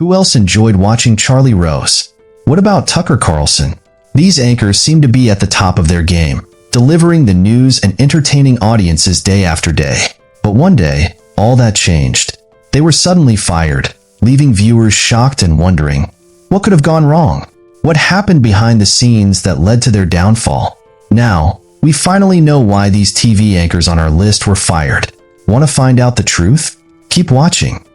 Who else enjoyed watching Charlie Rose? What about Tucker Carlson? These anchors seem to be at the top of their game, delivering the news and entertaining audiences day after day. But one day, all that changed. They were suddenly fired, leaving viewers shocked and wondering, what could have gone wrong? What happened behind the scenes that led to their downfall? Now, we finally know why these TV anchors on our list were fired. Want to find out the truth? Keep watching.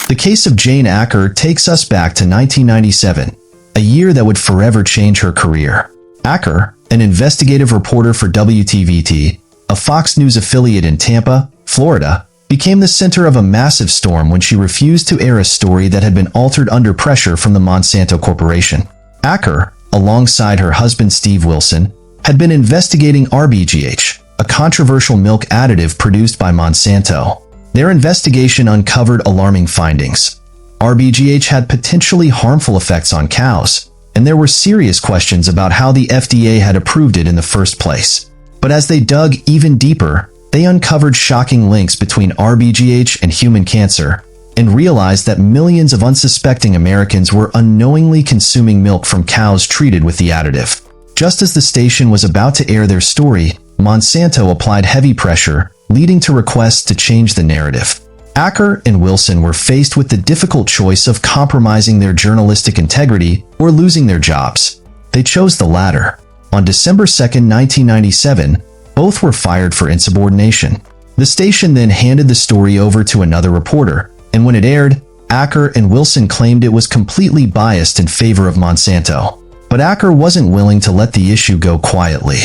The case of Jane Aker takes us back to 1997, a year that would forever change her career. Aker, an investigative reporter for WTVT, a Fox News affiliate in Tampa, Florida, became the center of a massive storm when she refused to air a story that had been altered under pressure from the Monsanto Corporation. Aker, alongside her husband Steve Wilson, had been investigating RBGH, a controversial milk additive produced by Monsanto. Their investigation uncovered alarming findings. RBGH had potentially harmful effects on cows, and there were serious questions about how the FDA had approved it in the first place. But as they dug even deeper, they uncovered shocking links between RBGH and human cancer, and realized that millions of unsuspecting Americans were unknowingly consuming milk from cows treated with the additive. Just as the station was about to air their story, Monsanto applied heavy pressure, leading to requests to change the narrative. Aker and Wilson were faced with the difficult choice of compromising their journalistic integrity or losing their jobs. They chose the latter. On December 2, 1997, both were fired for insubordination. The station then handed the story over to another reporter, and when it aired, Aker and Wilson claimed it was completely biased in favor of Monsanto. But Aker wasn't willing to let the issue go quietly.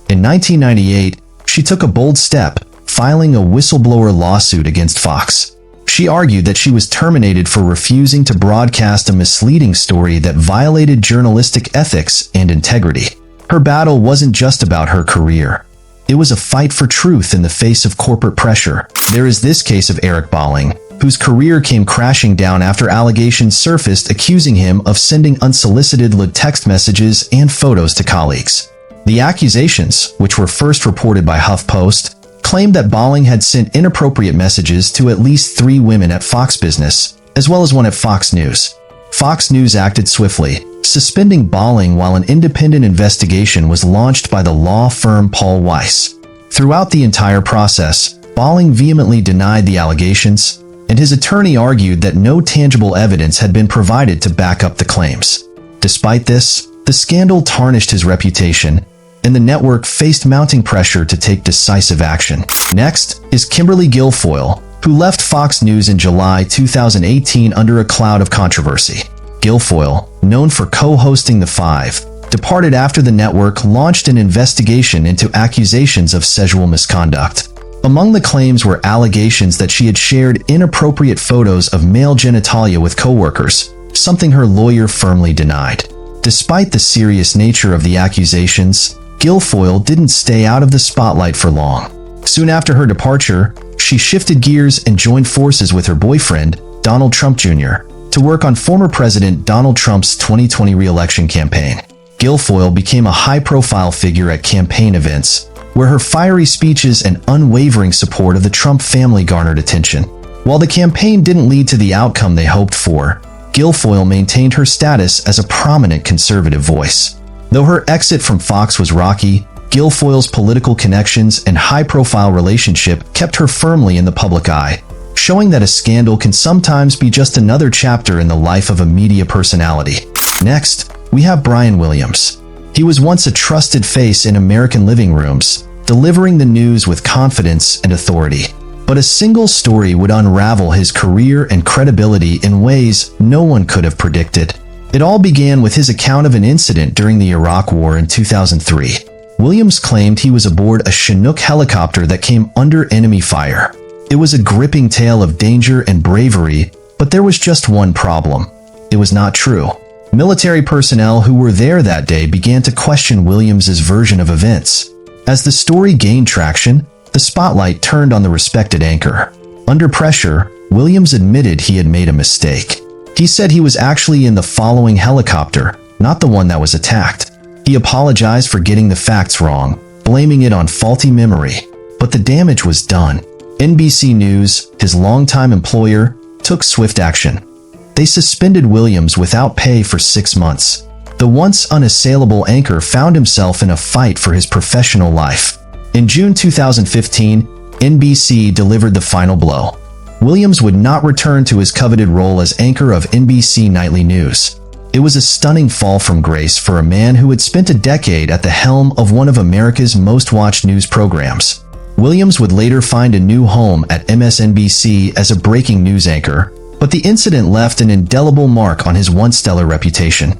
In 1998, she took a bold step, filing a whistleblower lawsuit against Fox. She argued that she was terminated for refusing to broadcast a misleading story that violated journalistic ethics and integrity. Her battle wasn't just about her career. It was a fight for truth in the face of corporate pressure. There is this case of Eric Bolling, whose career came crashing down after allegations surfaced accusing him of sending unsolicited lewd text messages and photos to colleagues. The accusations, which were first reported by HuffPost, claimed that Bolling had sent inappropriate messages to at least 3 women at Fox Business, as well as one at Fox News. Fox News acted swiftly, suspending Bolling while an independent investigation was launched by the law firm Paul Weiss. Throughout the entire process, Bolling vehemently denied the allegations, and his attorney argued that no tangible evidence had been provided to back up the claims. Despite this, the scandal tarnished his reputation, and the network faced mounting pressure to take decisive action. Next is Kimberly Gilfoil, who left Fox News in July 2018 under a cloud of controversy. Gilfoil, known for co-hosting The Five, departed after the network launched an investigation into accusations of sexual misconduct. Among the claims were allegations that she had shared inappropriate photos of male genitalia with coworkers, something her lawyer firmly denied. Despite the serious nature of the accusations, Gilfoil didn't stay out of the spotlight for long. Soon after her departure, she shifted gears and joined forces with her boyfriend, Donald Trump Jr., to work on former President Donald Trump's 2020 re-election campaign. Gilfoil became a high-profile figure at campaign events, where her fiery speeches and unwavering support of the Trump family garnered attention. While the campaign didn't lead to the outcome they hoped for, Gilfoil maintained her status as a prominent conservative voice. Though her exit from Fox was rocky, Gilfoil's political connections and high-profile relationship kept her firmly in the public eye, showing that a scandal can sometimes be just another chapter in the life of a media personality. Next, we have Brian Williams. He was once a trusted face in American living rooms, delivering the news with confidence and authority. But a single story would unravel his career and credibility in ways no one could have predicted. It all began with his account of an incident during the Iraq War in 2003. Williams claimed he was aboard a Chinook helicopter that came under enemy fire. It was a gripping tale of danger and bravery, but there was just one problem. It was not true. Military personnel who were there that day began to question Williams's version of events. As the story gained traction, the spotlight turned on the respected anchor. Under pressure, Williams admitted he had made a mistake. He said he was actually in the following helicopter, not the one that was attacked. He apologized for getting the facts wrong, blaming it on faulty memory. But the damage was done. NBC News, his longtime employer, took swift action. they suspended Williams without pay for 6 months. The once unassailable anchor found himself in a fight for his professional life. In June 2015, NBC delivered the final blow. Williams would not return to his coveted role as anchor of NBC Nightly News. It was a stunning fall from grace for a man who had spent a decade at the helm of one of America's most-watched news programs. Williams would later find a new home at MSNBC as a breaking news anchor, but the incident left an indelible mark on his once stellar reputation.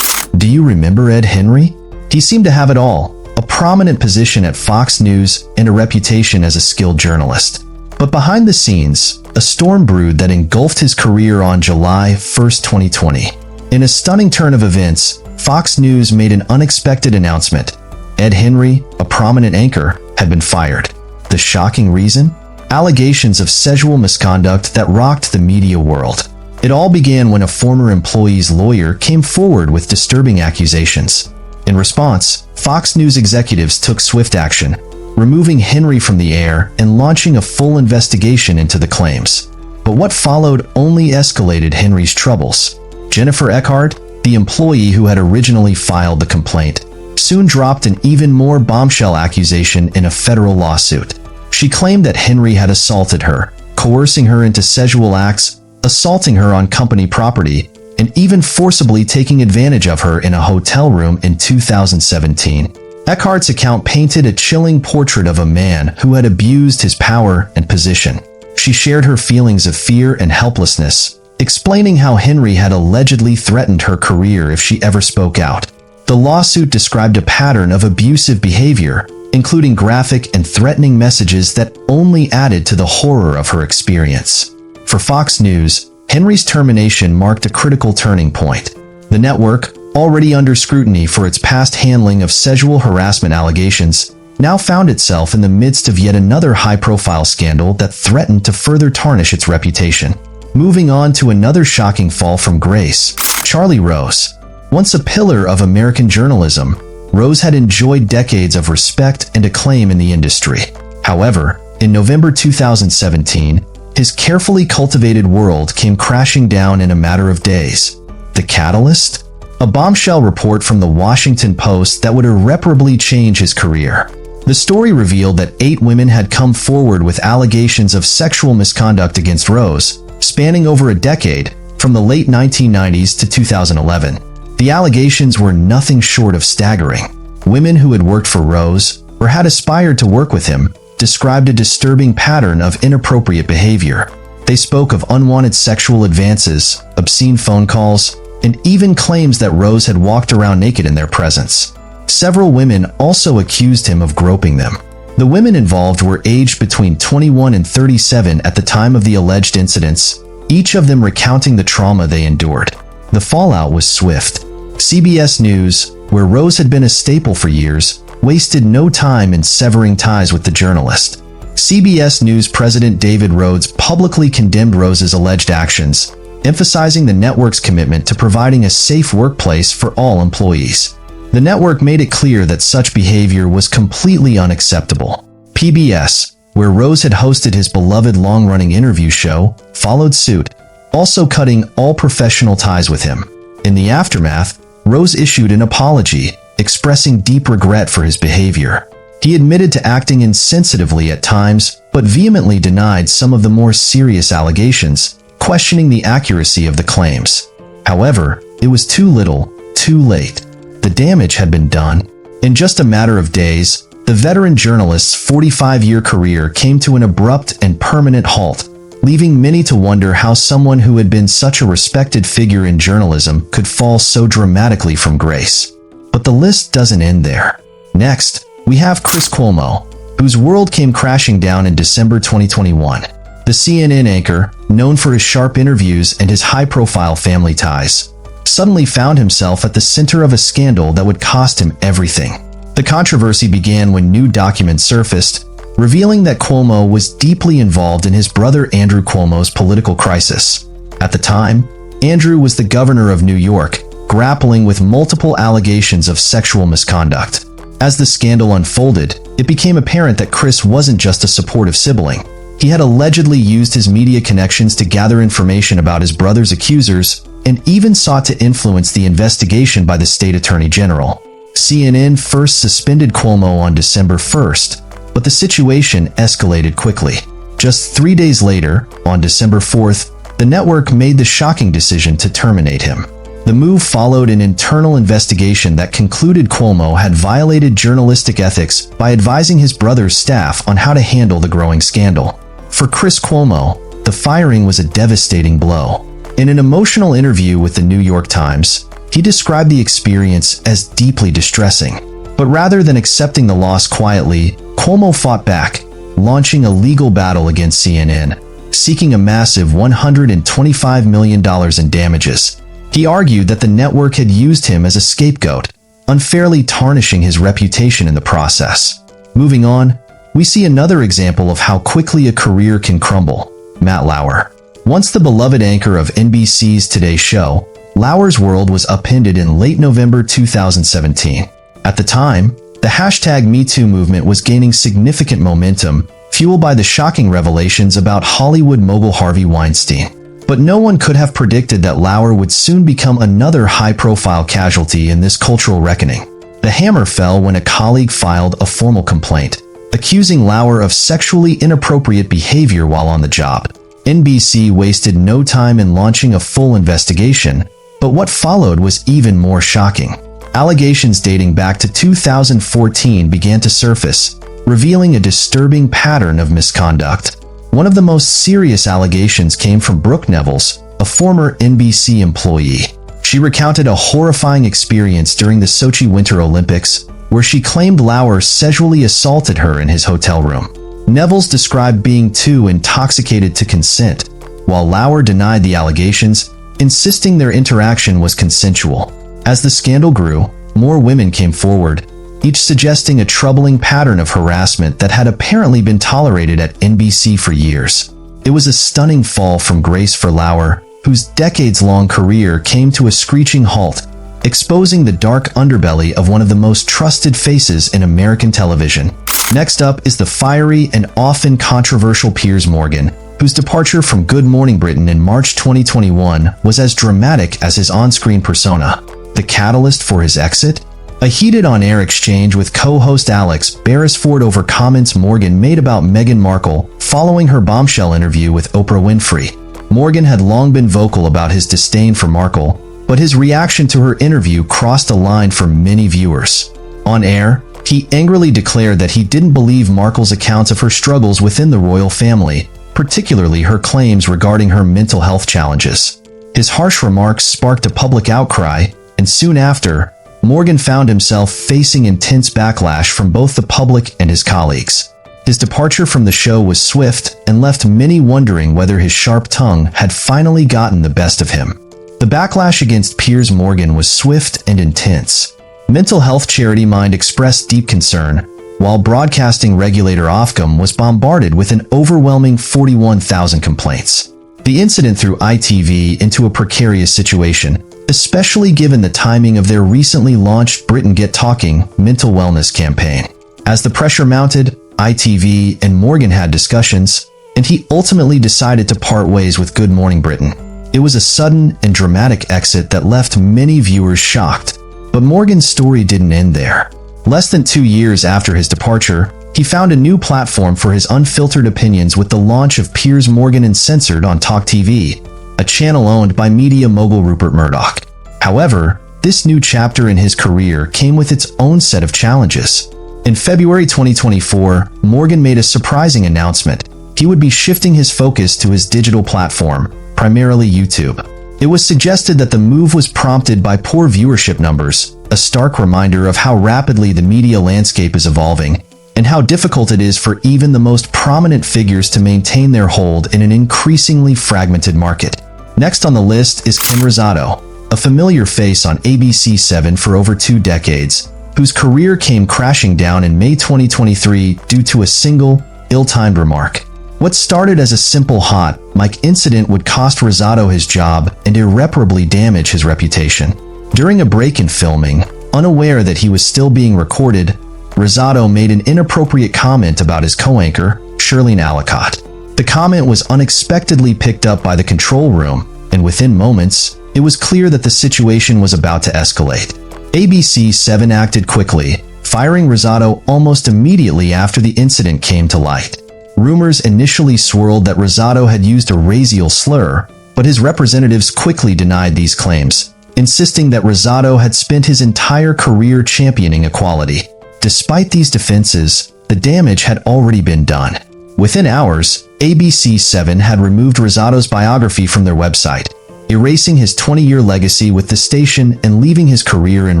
Do you remember Ed Henry? He seemed to have it all, a prominent position at Fox News and a reputation as a skilled journalist. But behind the scenes, a storm brewed that engulfed his career on July 1, 2020. In a stunning turn of events, Fox News made an unexpected announcement. Ed Henry, a prominent anchor, had been fired. The shocking reason? Allegations of sexual misconduct that rocked the media world. It all began when a former employee's lawyer came forward with disturbing accusations. In response, Fox News executives took swift action, removing Henry from the air and launching a full investigation into the claims. But what followed only escalated Henry's troubles. Jennifer Acnhor, the employee who had originally filed the complaint, soon dropped an even more bombshell accusation in a federal lawsuit. She claimed that Henry had assaulted her, coercing her into sexual acts, assaulting her on company property, and even forcibly taking advantage of her in a hotel room in 2017. Acnhor's account painted a chilling portrait of a man who had abused his power and position. She shared her feelings of fear and helplessness, explaining how Henry had allegedly threatened her career if she ever spoke out. The lawsuit described a pattern of abusive behavior, including graphic and threatening messages that only added to the horror of her experience. For Fox News, Henry's termination marked a critical turning point. The network, already under scrutiny for its past handling of sexual harassment allegations, now found itself in the midst of yet another high-profile scandal that threatened to further tarnish its reputation. Moving on to another shocking fall from grace, Charlie Rose. Once a pillar of American journalism, Rose had enjoyed decades of respect and acclaim in the industry. However, in November 2017, his carefully cultivated world came crashing down in a matter of days. The catalyst? A bombshell report from the Washington Post that would irreparably change his career. The story revealed that 8 women had come forward with allegations of sexual misconduct against Rose, spanning over a decade, from the late 1990s to 2011. The allegations were nothing short of staggering. Women who had worked for Rose, or had aspired to work with him, described a disturbing pattern of inappropriate behavior. They spoke of unwanted sexual advances, obscene phone calls, and even claims that Rose had walked around naked in their presence. Several women also accused him of groping them. The women involved were aged between 21 and 37 at the time of the alleged incidents, each of them recounting the trauma they endured. The fallout was swift. CBS News, where Rose had been a staple for years, wasted no time in severing ties with the journalist. CBS News president David Rhodes publicly condemned Rose's alleged actions, emphasizing the network's commitment to providing a safe workplace for all employees. The network made it clear that such behavior was completely unacceptable. PBS, where Rose had hosted his beloved long-running interview show, followed suit, also cutting all professional ties with him. In the aftermath, Rose issued an apology, expressing deep regret for his behavior. He admitted to acting insensitively at times, but vehemently denied some of the more serious allegations, questioning the accuracy of the claims. However, it was too little, too late. The damage had been done. In just a matter of days, the veteran journalist's 45-year career came to an abrupt and permanent halt, leaving many to wonder how someone who had been such a respected figure in journalism could fall so dramatically from grace. But the list doesn't end there. Next, we have Chris Cuomo, whose world came crashing down in December 2021. The CNN anchor, known for his sharp interviews and his high-profile family ties, suddenly found himself at the center of a scandal that would cost him everything. The controversy began when new documents surfaced, revealing that Cuomo was deeply involved in his brother Andrew Cuomo's political crisis. At the time, Andrew was the governor of New York, grappling with multiple allegations of sexual misconduct. As the scandal unfolded, it became apparent that Chris wasn't just a supportive sibling. He had allegedly used his media connections to gather information about his brother's accusers, and even sought to influence the investigation by the state attorney general. CNN first suspended Cuomo on December 1st, but the situation escalated quickly. Just 3 days later, on December 4th, the network made the shocking decision to terminate him. The move followed an internal investigation that concluded Cuomo had violated journalistic ethics by advising his brother's staff on how to handle the growing scandal. For Chris Cuomo, the firing was a devastating blow. In an emotional interview with the New York Times, he described the experience as deeply distressing. But rather than accepting the loss quietly, Cuomo fought back, launching a legal battle against CNN, seeking a massive $125 million in damages. He argued that the network had used him as a scapegoat, unfairly tarnishing his reputation in the process. Moving on, we see another example of how quickly a career can crumble. Matt Lauer. Once the beloved anchor of NBC's Today Show, Lauer's world was upended in late November 2017. At the time, the hashtag #MeToo movement was gaining significant momentum, fueled by the shocking revelations about Hollywood mogul Harvey Weinstein. But no one could have predicted that Lauer would soon become another high-profile casualty in this cultural reckoning. The hammer fell when a colleague filed a formal complaint, accusing Lauer of sexually inappropriate behavior while on the job. NBC wasted no time in launching a full investigation, but what followed was even more shocking. Allegations dating back to 2014 began to surface, revealing a disturbing pattern of misconduct. One of the most serious allegations came from Brooke Nevels, a former NBC employee. She recounted a horrifying experience during the Sochi Winter Olympics, where she claimed Lauer sexually assaulted her in his hotel room. Nevels described being too intoxicated to consent, while Lauer denied the allegations, insisting their interaction was consensual. As the scandal grew, more women came forward, each suggesting a troubling pattern of harassment that had apparently been tolerated at NBC for years. It was a stunning fall from grace for Lauer, whose decades-long career came to a screeching halt, exposing the dark underbelly of one of the most trusted faces in American television. Next up is the fiery and often controversial Piers Morgan, whose departure from Good Morning Britain in March 2021 was as dramatic as his on-screen persona. The catalyst for his exit? A heated on-air exchange with co-host Alex Beresford over comments Morgan made about Meghan Markle following her bombshell interview with Oprah Winfrey. Morgan had long been vocal about his disdain for Markle, but his reaction to her interview crossed a line for many viewers. On air, he angrily declared that he didn't believe Markle's accounts of her struggles within the royal family, particularly her claims regarding her mental health challenges. His harsh remarks sparked a public outcry, and soon after, Morgan found himself facing intense backlash from both the public and his colleagues. His departure from the show was swift and left many wondering whether his sharp tongue had finally gotten the best of him. The backlash against Piers Morgan was swift and intense. Mental health charity Mind expressed deep concern, while broadcasting regulator Ofcom was bombarded with an overwhelming 41,000 complaints. The incident threw ITV into a precarious situation, especially given the timing of their recently launched Britain Get Talking mental wellness campaign. As the pressure mounted, ITV and Morgan had discussions, and he ultimately decided to part ways with Good Morning Britain. It was a sudden and dramatic exit that left many viewers shocked, but Morgan's story didn't end there. Less than 2 years after his departure, he found a new platform for his unfiltered opinions with the launch of Piers Morgan Uncensored on Talk TV, a channel owned by media mogul Rupert Murdoch. However, this new chapter in his career came with its own set of challenges. In February 2024, Morgan made a surprising announcement. He would be shifting his focus to his digital platform, primarily YouTube. It was suggested that the move was prompted by poor viewership numbers, a stark reminder of how rapidly the media landscape is evolving, and how difficult it is for even the most prominent figures to maintain their hold in an increasingly fragmented market. Next on the list is Kim Rosado, a familiar face on ABC7 for over 2 decades, whose career came crashing down in May 2023 due to a single, ill-timed remark. What started as a simple hot mic incident would cost Rosado his job and irreparably damage his reputation. During a break in filming, unaware that he was still being recorded, Rosado made an inappropriate comment about his co-anchor, Shirlene Alicott. The comment was unexpectedly picked up by the control room, and within moments, it was clear that the situation was about to escalate. ABC 7 acted quickly, firing Rosado almost immediately after the incident came to light. Rumors initially swirled that Rosado had used a racial slur, but his representatives quickly denied these claims, insisting that Rosado had spent his entire career championing equality. Despite these defenses, the damage had already been done. Within hours, ABC 7 had removed Rosado's biography from their website, erasing his 20-year legacy with the station and leaving his career in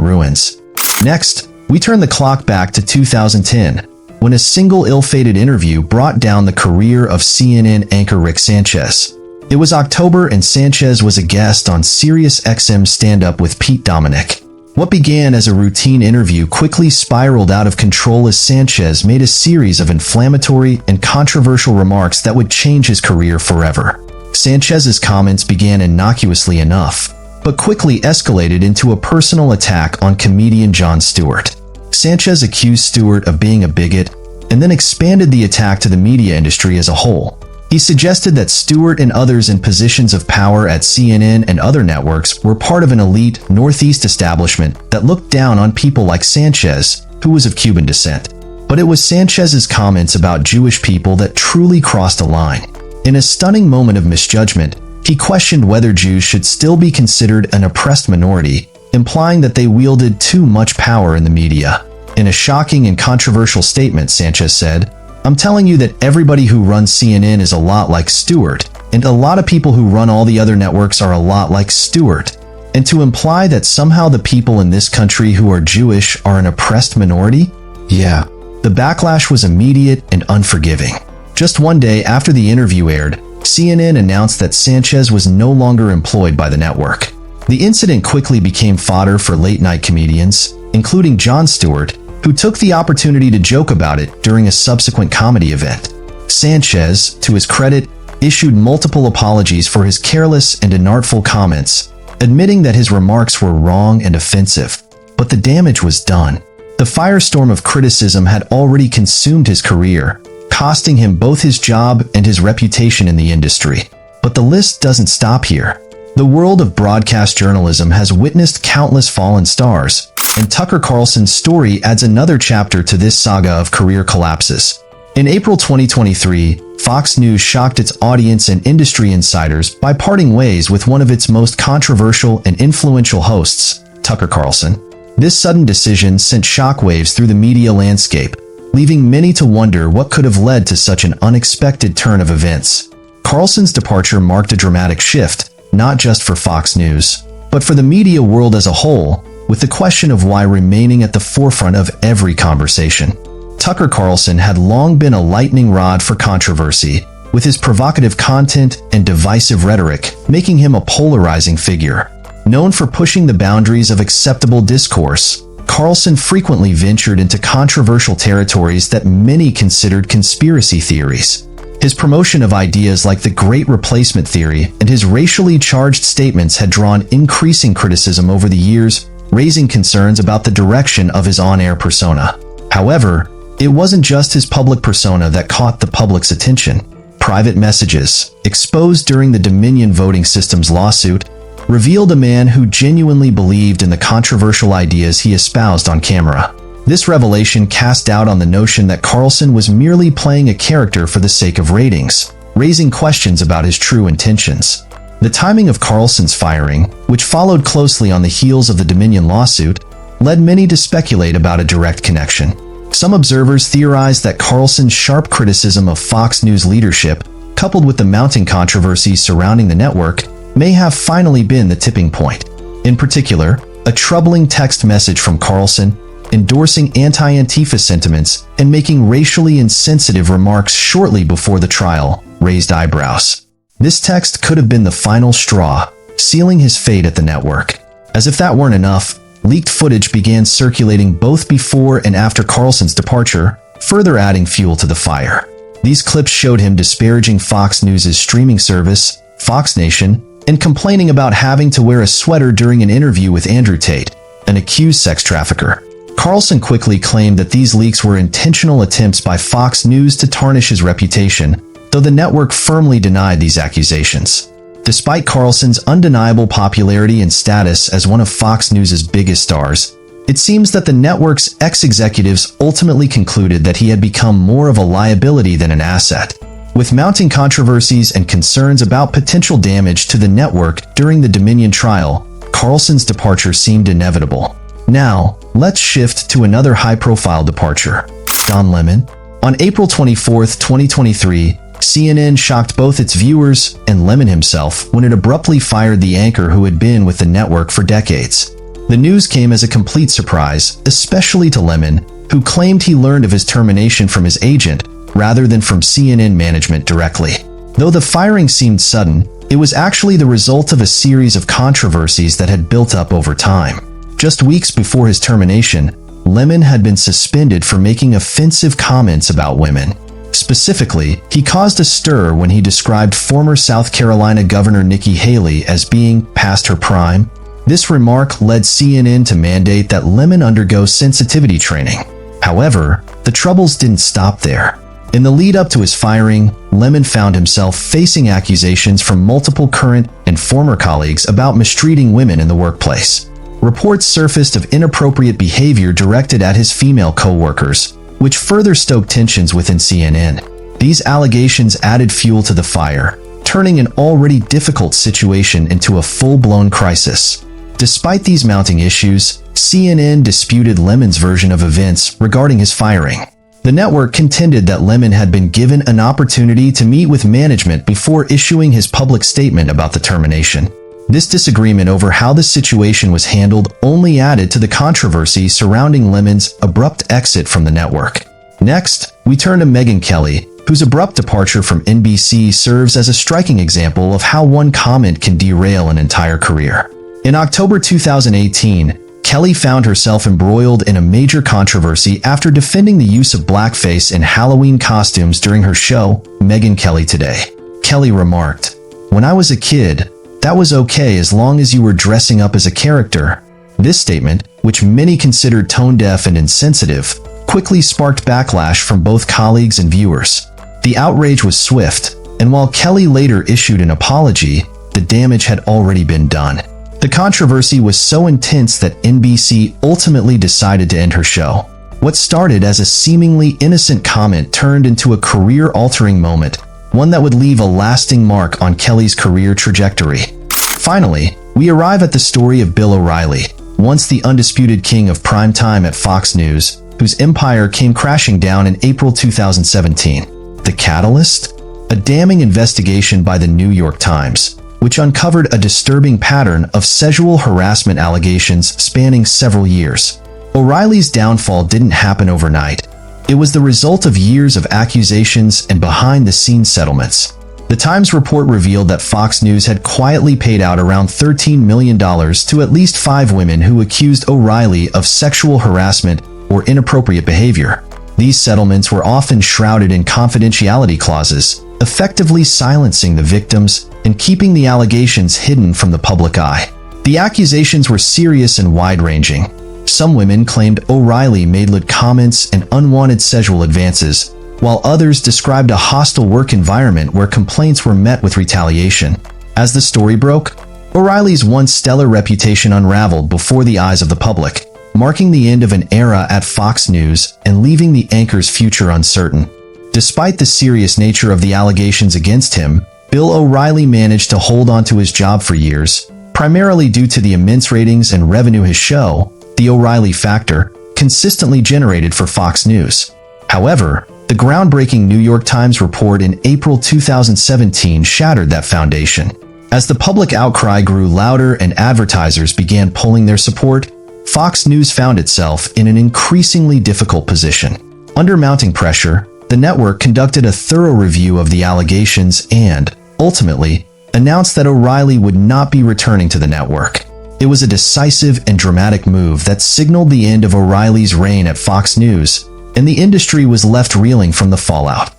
ruins. Next, we turn the clock back to 2010, when a single ill-fated interview brought down the career of CNN anchor Rick Sanchez. It was October and Sanchez was a guest on SiriusXM Stand-Up with Pete Dominic. What began as a routine interview quickly spiraled out of control as Sanchez made a series of inflammatory and controversial remarks that would change his career forever. Sanchez's comments began innocuously enough, but quickly escalated into a personal attack on comedian Jon Stewart. Sanchez accused Stewart of being a bigot and then expanded the attack to the media industry as a whole. He suggested that Stewart and others in positions of power at CNN and other networks were part of an elite Northeast establishment that looked down on people like Sanchez, who was of Cuban descent. But it was Sanchez's comments about Jewish people that truly crossed a line. In a stunning moment of misjudgment, he questioned whether Jews should still be considered an oppressed minority, implying that they wielded too much power in the media. In a shocking and controversial statement, Sanchez said, "I'm telling you that everybody who runs CNN is a lot like Stewart, and a lot of people who run all the other networks are a lot like Stewart. And to imply that somehow the people in this country who are Jewish are an oppressed minority? Yeah." The backlash was immediate and unforgiving. Just one day after the interview aired, CNN announced that Sanchez was no longer employed by the network. The incident quickly became fodder for late-night comedians, including Jon Stewart, who took the opportunity to joke about it during a subsequent comedy event. Sanchez, to his credit, issued multiple apologies for his careless and inartful comments, admitting that his remarks were wrong and offensive. But the damage was done. The firestorm of criticism had already consumed his career, costing him both his job and his reputation in the industry. But the list doesn't stop here. The world of broadcast journalism has witnessed countless fallen stars, and Tucker Carlson's story adds another chapter to this saga of career collapses. In April 2023, Fox News shocked its audience and industry insiders by parting ways with one of its most controversial and influential hosts, Tucker Carlson. This sudden decision sent shockwaves through the media landscape, leaving many to wonder what could have led to such an unexpected turn of events. Carlson's departure marked a dramatic shift, not just for Fox News, but for the media world as a whole, with the question of why remaining at the forefront of every conversation. Tucker Carlson had long been a lightning rod for controversy, with his provocative content and divisive rhetoric making him a polarizing figure. Known for pushing the boundaries of acceptable discourse, Carlson frequently ventured into controversial territories that many considered conspiracy theories. His promotion of ideas like the Great Replacement Theory and his racially charged statements had drawn increasing criticism over the years, raising concerns about the direction of his on-air persona. However, it wasn't just his public persona that caught the public's attention. Private messages, exposed during the Dominion voting systems lawsuit, revealed a man who genuinely believed in the controversial ideas he espoused on camera. This revelation cast doubt on the notion that Carlson was merely playing a character for the sake of ratings, raising questions about his true intentions. The timing of Carlson's firing, which followed closely on the heels of the Dominion lawsuit, led many to speculate about a direct connection. Some observers theorized that Carlson's sharp criticism of Fox News leadership, coupled with the mounting controversies surrounding the network, may have finally been the tipping point. In particular, a troubling text message from Carlson, endorsing anti-Antifa sentiments and making racially insensitive remarks shortly before the trial, raised eyebrows. This text could have been the final straw, sealing his fate at the network. As if that weren't enough, leaked footage began circulating both before and after Carlson's departure, further adding fuel to the fire. These clips showed him disparaging Fox News' streaming service, Fox Nation, and complaining about having to wear a sweater during an interview with Andrew Tate, an accused sex trafficker. Carlson quickly claimed that these leaks were intentional attempts by Fox News to tarnish his reputation, though the network firmly denied these accusations. Despite Carlson's undeniable popularity and status as one of Fox News' biggest stars, it seems that the network's ex-executives ultimately concluded that he had become more of a liability than an asset. With mounting controversies and concerns about potential damage to the network during the Dominion trial, Carlson's departure seemed inevitable. Now, let's shift to another high-profile departure. Don Lemon. On April 24, 2023, CNN shocked both its viewers and Lemon himself when it abruptly fired the anchor who had been with the network for decades. The news came as a complete surprise, especially to Lemon, who claimed he learned of his termination from his agent rather than from CNN management directly. Though the firing seemed sudden, it was actually the result of a series of controversies that had built up over time. Just weeks before his termination, Lemon had been suspended for making offensive comments about women. Specifically, he caused a stir when he described former South Carolina Governor Nikki Haley as being past her prime. This remark led CNN to mandate that Lemon undergo sensitivity training. However, the troubles didn't stop there. In the lead-up to his firing, Lemon found himself facing accusations from multiple current and former colleagues about mistreating women in the workplace. Reports surfaced of inappropriate behavior directed at his female co-workers, which further stoked tensions within CNN. These allegations added fuel to the fire, turning an already difficult situation into a full-blown crisis. Despite these mounting issues, CNN disputed Lemon's version of events regarding his firing. The network contended that Lemon had been given an opportunity to meet with management before issuing his public statement about the termination. This disagreement over how the situation was handled only added to the controversy surrounding Lemon's abrupt exit from the network. Next, we turn to Megyn Kelly, whose abrupt departure from NBC serves as a striking example of how one comment can derail an entire career. In October 2018, Kelly found herself embroiled in a major controversy after defending the use of blackface in Halloween costumes during her show, Megyn Kelly Today. Kelly remarked, "When I was a kid, that was okay as long as you were dressing up as a character." This statement, which many considered tone-deaf and insensitive, quickly sparked backlash from both colleagues and viewers. The outrage was swift, and while Kelly later issued an apology, the damage had already been done. The controversy was so intense that NBC ultimately decided to end her show. What started as a seemingly innocent comment turned into a career-altering moment, one that would leave a lasting mark on Kelly's career trajectory. Finally, we arrive at the story of Bill O'Reilly, once the undisputed king of primetime at Fox News, whose empire came crashing down in April 2017. The catalyst? A damning investigation by the New York Times, which uncovered a disturbing pattern of sexual harassment allegations spanning several years. O'Reilly's downfall didn't happen overnight. It was the result of years of accusations and behind-the-scenes settlements. The Times report revealed that Fox News had quietly paid out around $13 million to at least 5 women who accused O'Reilly of sexual harassment or inappropriate behavior. These settlements were often shrouded in confidentiality clauses, effectively silencing the victims and keeping the allegations hidden from the public eye. The accusations were serious and wide-ranging. Some women claimed O'Reilly made lewd comments and unwanted sexual advances, while others described a hostile work environment where complaints were met with retaliation. As the story broke, O'Reilly's once stellar reputation unraveled before the eyes of the public, marking the end of an era at Fox News and leaving the anchor's future uncertain. Despite the serious nature of the allegations against him, Bill O'Reilly managed to hold on to his job for years, primarily due to the immense ratings and revenue his show, The O'Reilly Factor, consistently generated for Fox News. However, the groundbreaking New York Times report in April 2017 shattered that foundation. As the public outcry grew louder and advertisers began pulling their support, Fox News found itself in an increasingly difficult position. Under mounting pressure, the network conducted a thorough review of the allegations and, ultimately, announced that O'Reilly would not be returning to the network. It was a decisive and dramatic move that signaled the end of O'Reilly's reign at Fox News, and the industry was left reeling from the fallout.